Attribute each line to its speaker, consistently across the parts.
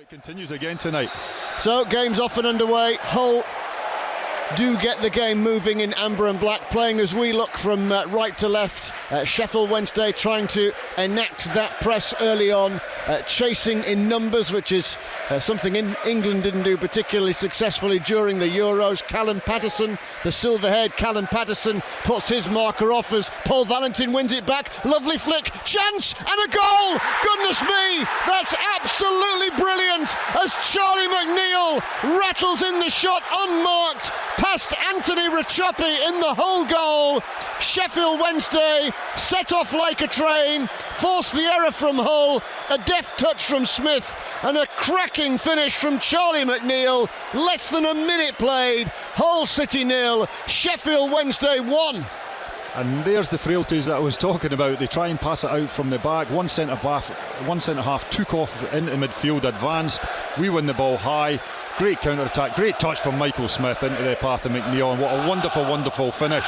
Speaker 1: It continues again tonight.
Speaker 2: So game's off and underway. Hull do get the game moving in amber and black, playing as we look from right to left. Sheffield Wednesday trying to enact that press early on, chasing in numbers, which is something England didn't do particularly successfully during the Euros. Callum Paterson, the silver-haired Callum Paterson, puts his marker off as Paul Valentin wins it back. Lovely flick, chance and a goal! Goodness me, that's absolutely brilliant as Charlie McNeill rattles in the shot unmarked past Anthony Rachopi in the whole goal. Sheffield Wednesday set off like a train, forced the error from Hull, a deft touch from Smith and a cracking finish from Charlie McNeill. Less than a minute played. Hull City 0, Sheffield Wednesday 1.
Speaker 1: And there's the frailties that I was talking about. They try and pass it out from the back. One centre half took off into midfield, advanced. We win the ball high. Great counter-attack, great touch from Michael Smith into the path of McNeill, and what a wonderful, wonderful finish.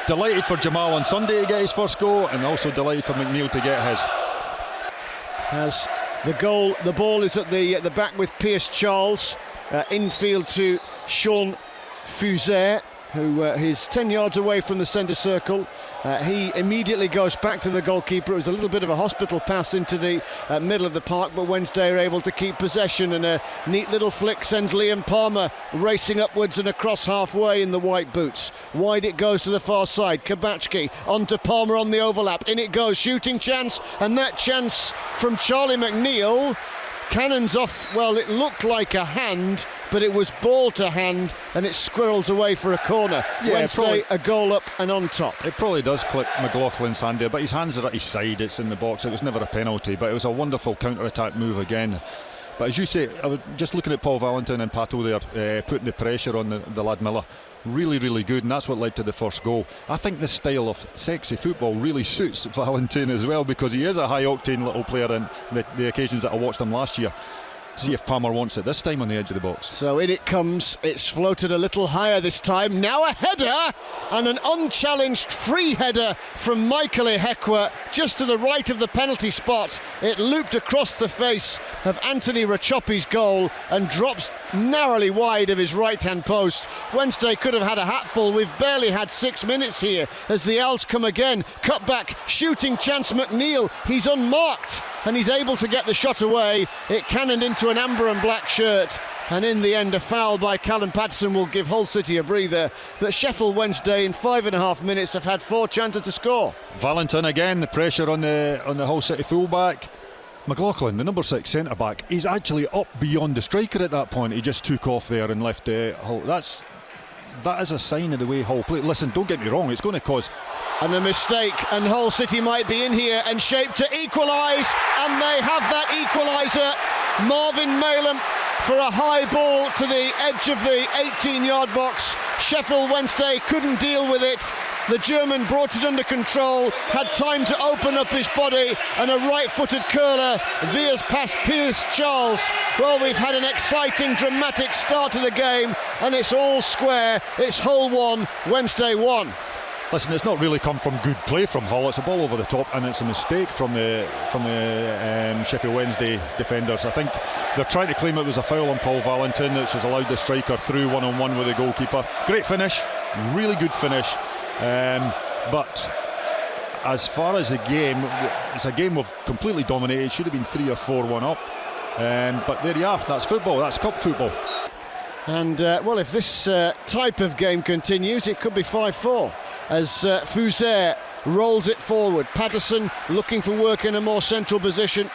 Speaker 1: Delighted for Jamal on Sunday to get his first goal, and also delighted for McNeill to get his.
Speaker 2: As the ball is at the back with Pierce Charles, infield to Sean Fuzet, who is 10 yards away from the centre circle. He immediately goes back to the goalkeeper. It was a little bit of a hospital pass into the middle of the park, but Wednesday are able to keep possession, and a neat little flick sends Liam Palmer racing upwards and across halfway in the white boots. Wide it goes to the far side. Kabachki onto Palmer on the overlap. In it goes, shooting chance, and that chance from Charlie McNeill. Cannons off, well, it looked like a hand, but it was ball to hand, and it squirrels away for a corner. Yeah, Wednesday a goal up and on top.
Speaker 1: It probably does clip McLaughlin's hand there, but his hands are at his side, it's in the box. It was never a penalty, but it was a wonderful counter-attack move again. But as you say, I was just looking at Paul Valentin and Pato there, putting the pressure on the lad Miller. Really, really good, and that's what led to the first goal. I think this style of sexy football really suits Valentin as well, because he is a high-octane little player in the occasions that I watched him last year. See if Palmer wants it this time on the edge of the box.
Speaker 2: So in it comes. It's floated a little higher this time. Now a header, and an unchallenged free header from Michael Ihekwe just to the right of the penalty spot. It looped across the face of Anthony Rachopi's goal and drops narrowly wide of his right-hand post. Wednesday could have had a hatful. We've barely had 6 minutes here as the Owls come again. Cut back, shooting chance. McNeill, he's unmarked and he's able to get the shot away. It cannoned into an amber and black shirt, and in the end a foul by Callum Paterson will give Hull City a breather. But Sheffield Wednesday in 5.5 minutes have had 4 chances to score.
Speaker 1: Valentin again, the pressure on the Hull City fullback. McLaughlin, the number 6 centre back, he's actually up beyond the striker at that point. He just took off there and left Hull. That is a sign of the way Hull play. Listen, don't get me wrong, it's going to cause.
Speaker 2: And a mistake, and Hull City might be in here and shaped to equalise, and they have that equaliser. Marvin Malem for a high ball to the edge of the 18-yard box. Sheffield Wednesday couldn't deal with it. The German brought it under control, had time to open up his body, and a right-footed curler veers past Pierce Charles. Well, we've had an exciting, dramatic start to the game, and it's all square. It's Hull 1, Wednesday 1.
Speaker 1: Listen, it's not really come from good play from Hull. It's a ball over the top, and it's a mistake from the Sheffield Wednesday defenders. I think they're trying to claim it was a foul on Paul Valentin, which has allowed the striker through one-on-one with the goalkeeper. Great finish, really good finish. But as far as the game, it's a game we've completely dominated. It should have been 3 or 4-1 up. But there you are. That's football. That's cup football.
Speaker 2: And well, if this type of game continues, it could be 5-4 as Fuzet rolls it forward. Patterson looking for work in a more central position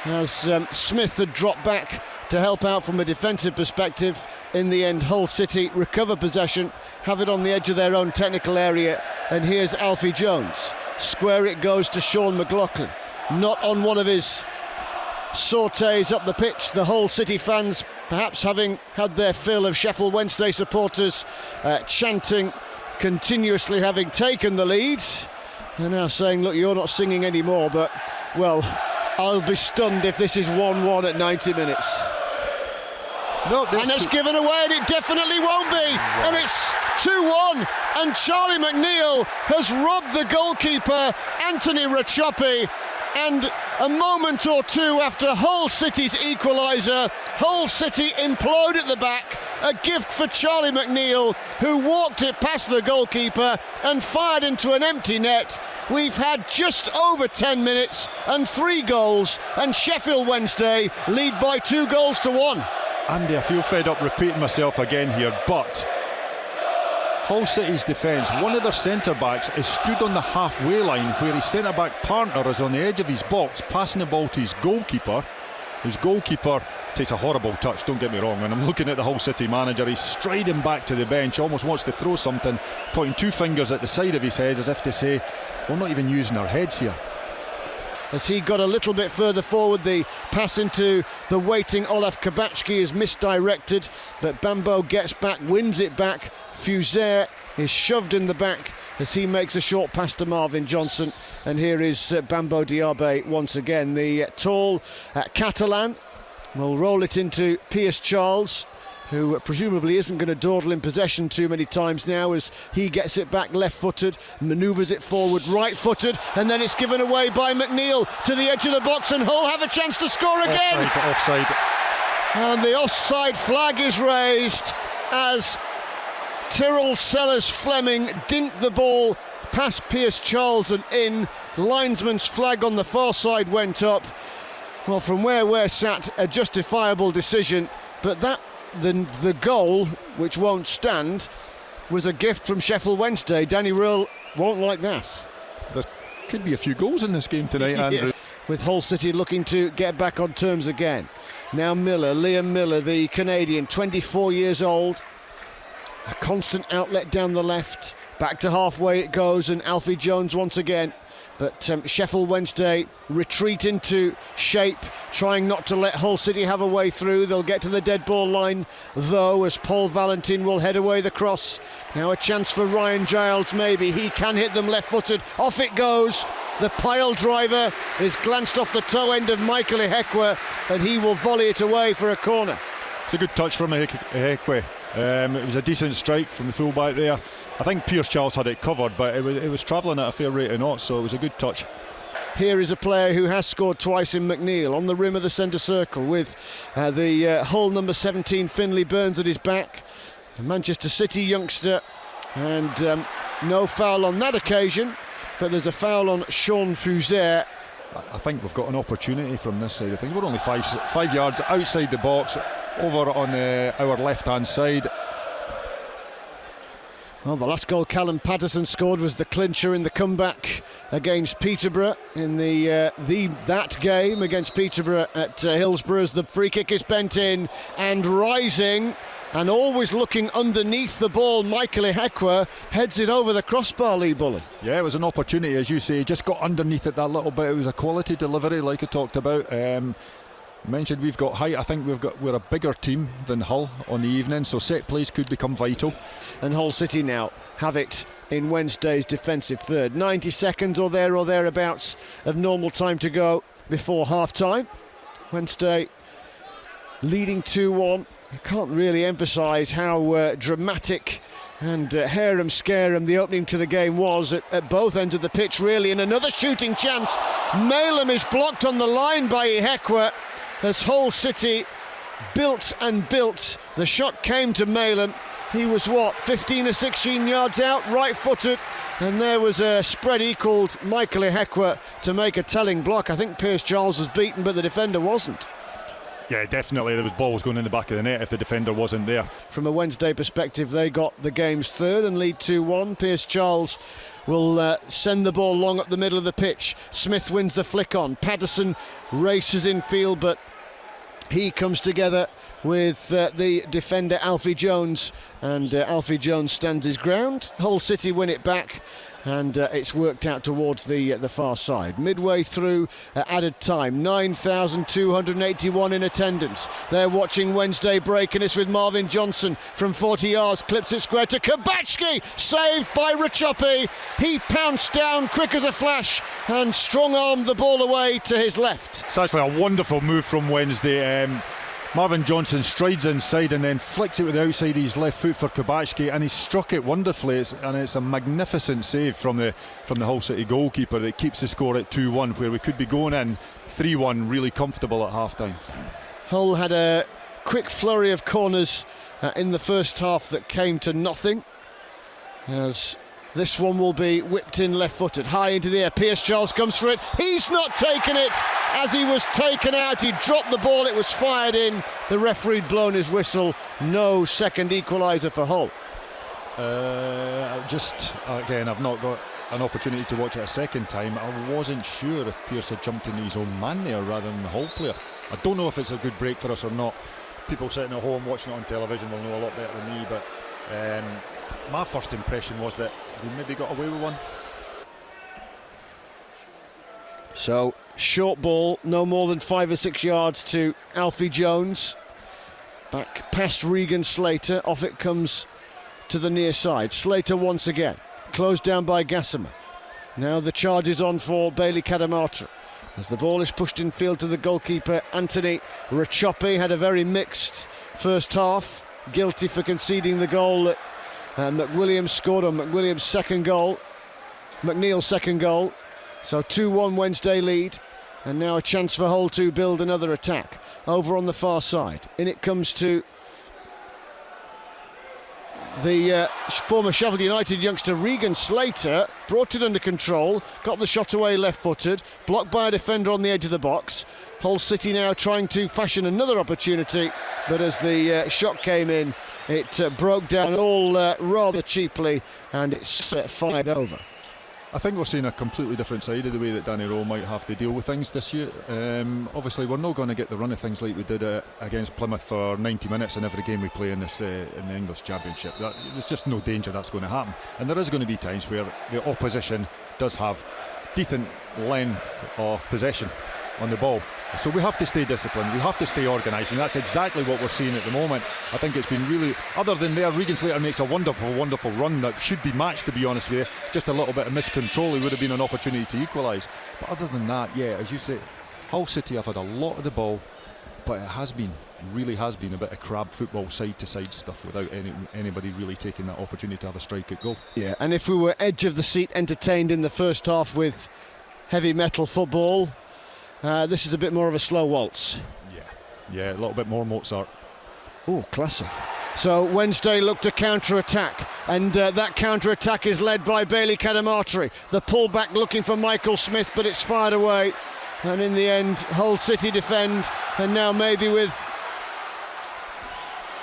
Speaker 2: as Smith had dropped back to help out from a defensive perspective. In the end, Hull City recover possession, have it on the edge of their own technical area, and here's Alfie Jones. Square it goes to Sean McLaughlin, not on one of his sautés up the pitch. The Hull City fans, perhaps having had their fill of Sheffield Wednesday supporters chanting continuously, having taken the lead, they're now saying, look, you're not singing anymore, but well, I'll be stunned if this is 1-1 at 90 minutes.
Speaker 1: No,
Speaker 2: and it's given away, and it definitely won't be. Wow. And it's 2-1, and Charlie McNeill has robbed the goalkeeper, Anthony Rachopi, and a moment or two after Hull City's equaliser. Hull City implode at the back. A gift for Charlie McNeill, who walked it past the goalkeeper and fired into an empty net. We've had just over 10 minutes and 3 goals, and Sheffield Wednesday lead by 2 goals to 1.
Speaker 1: Andy, I feel fed up repeating myself again here, but Hull City's defence, one of their centre-backs is stood on the halfway line where his centre-back partner is on the edge of his box passing the ball to his goalkeeper. His goalkeeper takes a horrible touch, don't get me wrong, and I'm looking at the Hull City manager, he's striding back to the bench, almost wants to throw something, pointing 2 fingers at the side of his head as if to say, we're not even using our heads here.
Speaker 2: As he got a little bit further forward, the pass into the waiting Olaf Kabachki is misdirected, but Bambo gets back, wins it back. Fuser is shoved in the back as he makes a short pass to Marvin Johnson, and here is Bambo Diaby once again. The tall Catalan will roll it into Pierce Charles, who presumably isn't going to dawdle in possession too many times now, as he gets it back left-footed, manoeuvres it forward right-footed, and then it's given away by McNeill to the edge of the box, and Hull have a chance to score again.
Speaker 1: Offside.
Speaker 2: And the offside flag is raised as Tyrrell Sellers-Fleming dinked the ball past Pierce Charles and in. Linesman's flag on the far side went up. Well, from where we're sat, a justifiable decision, but that the goal, which won't stand, was a gift from Sheffield Wednesday. Danny Röhl won't like that.
Speaker 1: There could be a few goals in this game tonight, Andrew.
Speaker 2: Yeah. With Hull City looking to get back on terms again. Now Miller, Liam Miller, the Canadian, 24 years old. A constant outlet down the left. Back to halfway it goes, and Alfie Jones once again. But Sheffield Wednesday retreat into shape, trying not to let Hull City have a way through. They'll get to the dead ball line, though, as Paul Valentin will head away the cross. Now a chance for Ryan Giles, maybe. He can hit them left-footed. Off it goes. The pile driver is glanced off the toe end of Michael Ihekwe, and he will volley it away for a corner.
Speaker 1: It's a good touch from Ihekwe. It was a decent strike from the full-back there. I think Pierce Charles had it covered, but it was travelling at a fair rate of knots, so it was a good touch.
Speaker 2: Here is a player who has scored twice in McNeill, on the rim of the centre circle, with the Hull number 17 Finlay Burns at his back. A Manchester City youngster, and no foul on that occasion, but there's a foul on Sean Fuser.
Speaker 1: I think we've got an opportunity from this side. I think we're only five yards outside the box, over on our left-hand side.
Speaker 2: Well, the last goal Callum Patterson scored was the clincher in the comeback against Peterborough in that game against Peterborough at Hillsborough, as the free kick is bent in and rising and always looking underneath the ball. Michael Ihekwe heads it over the crossbar, Lee Bullen.
Speaker 1: Yeah, it was an opportunity, as you say, just got underneath it that little bit. It was a quality delivery, like I talked about. Mentioned we've got height. I think we're a bigger team than Hull on the evening, so set plays could become vital.
Speaker 2: And Hull City now have it in Wednesday's defensive third. 90 seconds or thereabouts of normal time to go before half-time. Wednesday leading 2-1. I can't really emphasise how dramatic and harem-scarum the opening to the game was at both ends of the pitch, really. And another shooting chance. Malem is blocked on the line by Ihekwe. As Hull City built and built, the shot came to Malem. He was 15 or 16 yards out, right-footed, and there was a spread equalled Michael Ihekwe to make a telling block. I think Pierce Charles was beaten, but the defender wasn't.
Speaker 1: Yeah, definitely there was balls going in the back of the net if the defender wasn't there.
Speaker 2: From a Wednesday perspective, they got the game's third and lead 2-1. Pierce Charles will send the ball long up the middle of the pitch. Smith wins the flick on. Patterson races in field, but he comes together with the defender Alfie Jones, and Alfie Jones stands his ground. Hull City win it back, and it's worked out towards the far side. Midway through added time, 9,281 in attendance. They're watching Wednesday break, and it's with Marvin Johnson from 40 yards, clips it square to Kabachki, saved by Rachopi. He pounced down quick as a flash and strong-armed the ball away to his left.
Speaker 1: It's actually a wonderful move from Wednesday. Marvin Johnson strides inside and then flicks it with the outside of his left foot for Kubacki, and he struck it wonderfully. It's a magnificent save from the Hull City goalkeeper that keeps the score at 2-1, where we could be going in 3-1 really comfortable at half time.
Speaker 2: Hull had a quick flurry of corners in the first half that came to nothing, as this one will be whipped in left-footed, high into the air. Pearce-Charles comes for it. He's not taken it. As he was taken out, he dropped the ball. It was fired in. The referee blown his whistle. No second equaliser for Hull.
Speaker 1: Again, I've not got an opportunity to watch it a second time. I wasn't sure if Pearce had jumped into his own man there rather than the Hull player. I don't know if it's a good break for us or not. People sitting at home watching it on television will know a lot better than me, but my first impression was that we maybe got away with one.
Speaker 2: So, short ball, no more than 5 or 6 yards to Alfie Jones. Back past Regan Slater, off it comes to the near side. Slater once again, closed down by Gassama. Now the charge is on for Bailey Cadamarteri, as the ball is pushed in field to the goalkeeper. Anthony Rachope had a very mixed first half, guilty for conceding the goal that McWilliams scored on McWilliams' second goal, McNeill's second goal. So 2-1 Wednesday lead, and now a chance for Hull to build another attack over on the far side. In it comes to the former Sheffield United youngster Regan Slater. Brought it under control, got the shot away left-footed, blocked by a defender on the edge of the box. Hull City now trying to fashion another opportunity, but as the shot came in, it broke down all rather cheaply, and it's fired over.
Speaker 1: I think we're seeing a completely different side of the way that Danny Rowe might have to deal with things this year. Obviously, we're not going to get the run of things like we did against Plymouth for 90 minutes in every game we play in the English Championship. There's just no danger that's going to happen. And there is going to be times where the opposition does have decent length of possession on the ball. So we have to stay disciplined, we have to stay organised, and that's exactly what we're seeing at the moment. I think it's been really, other than there, Regan Slater makes a wonderful run that should be matched, to be honest with you. Just a little bit of miscontrol, it would have been an opportunity to equalise. But other than that, yeah, as you say, Hull City have had a lot of the ball, but it really has been a bit of crab football, side to side stuff, without anybody really taking that opportunity to have a strike at goal. Yeah,
Speaker 2: and if we were edge of the seat entertained in the first half with heavy metal football, this is a bit more of a slow waltz.
Speaker 1: Yeah, a little bit more Mozart.
Speaker 2: Oh, classy. So Wednesday look to counter-attack, and that counter-attack is led by Bailey Cadamarteri. The pullback looking for Michael Smith, but it's fired away. And in the end, Hull City defend, and now maybe with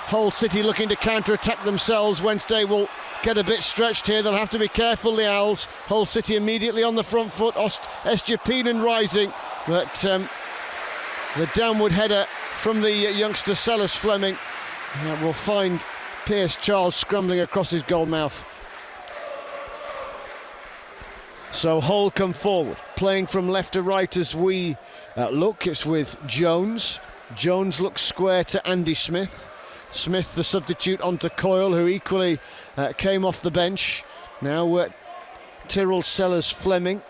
Speaker 2: Hull City looking to counter-attack themselves, Wednesday will get a bit stretched here. They'll have to be careful, the Owls. Hull City immediately on the front foot. Estjapinen rising, but the downward header from the youngster Sellers Fleming will find Pearce-Charles scrambling across his goal mouth. So Hull come forward, playing from left to right as we look. It's with Jones. Jones looks square to Andy Smith. Smith, the substitute, onto Coyle, who equally came off the bench. Now Tyrrell, Sellers, Fleming.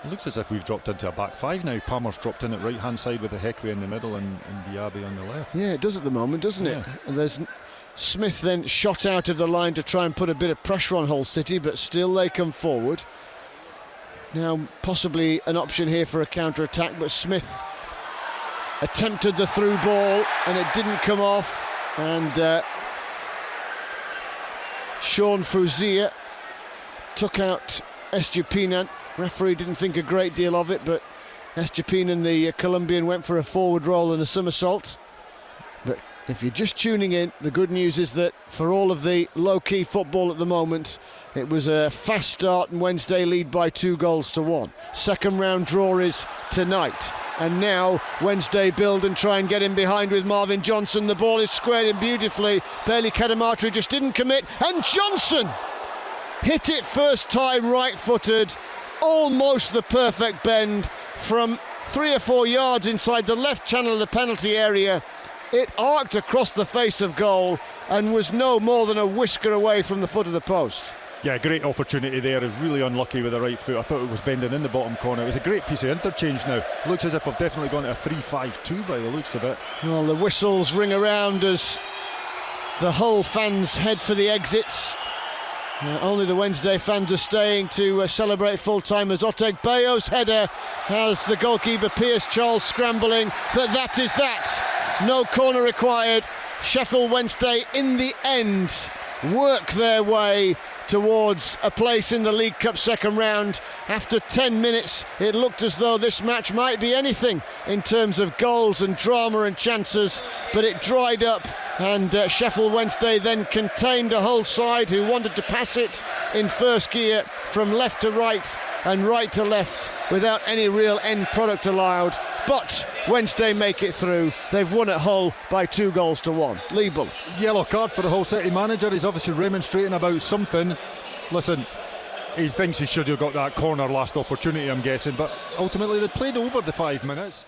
Speaker 1: It looks as if we've dropped into a back five now. Palmer's dropped in at right hand side with the Heckley in the middle and Diaby on the left.
Speaker 2: Yeah, it does at the moment, doesn't it? And there's Smith then shot out of the line to try and put a bit of pressure on Hull City, but still they come forward. Now possibly an option here for a counter-attack, but Smith attempted the through ball and it didn't come off, and Sean Fouzier took out Estjapinen. Referee didn't think a great deal of it, but Estjapinen, the Colombian, went for a forward roll and a somersault. But if you're just tuning in, the good news is that for all of the low-key football at the moment, it was a fast start and Wednesday lead by 2-1. Second round draw is tonight. And now Wednesday build and try and get in behind with Marvin Johnson. The ball is squared in beautifully. Bailey Cadamarteri just didn't commit, and Johnson hit it first time right-footed. Almost the perfect bend from 3 or 4 yards inside the left channel of the penalty area. It arced across the face of goal and was no more than a whisker away from the foot of the post.
Speaker 1: Yeah, great opportunity there. Is really unlucky with the right foot. I thought it was bending in the bottom corner. It was a great piece of interchange now. Looks as if we've definitely gone to a 3-5-2 by the looks of it.
Speaker 2: Well, the whistles ring around as the Hull fans head for the exits. Only the Wednesday fans are staying to celebrate full-time as Otegbeo's header has the goalkeeper Piers Charles scrambling, but that is that. No corner required. Sheffield Wednesday in the end work their way towards a place in the League Cup second round. After 10 minutes, it looked as though this match might be anything in terms of goals and drama and chances, but it dried up, and Sheffield Wednesday then contained a Hull side who wanted to pass it in first gear from left to right and right to left without any real end product allowed. But Wednesday make it through. They've won at Hull by 2-1. Liebel.
Speaker 1: Yellow card for the Hull City manager. He's obviously remonstrating about something. Listen, he thinks he should have got that corner last opportunity, I'm guessing, but ultimately they played over the 5 minutes.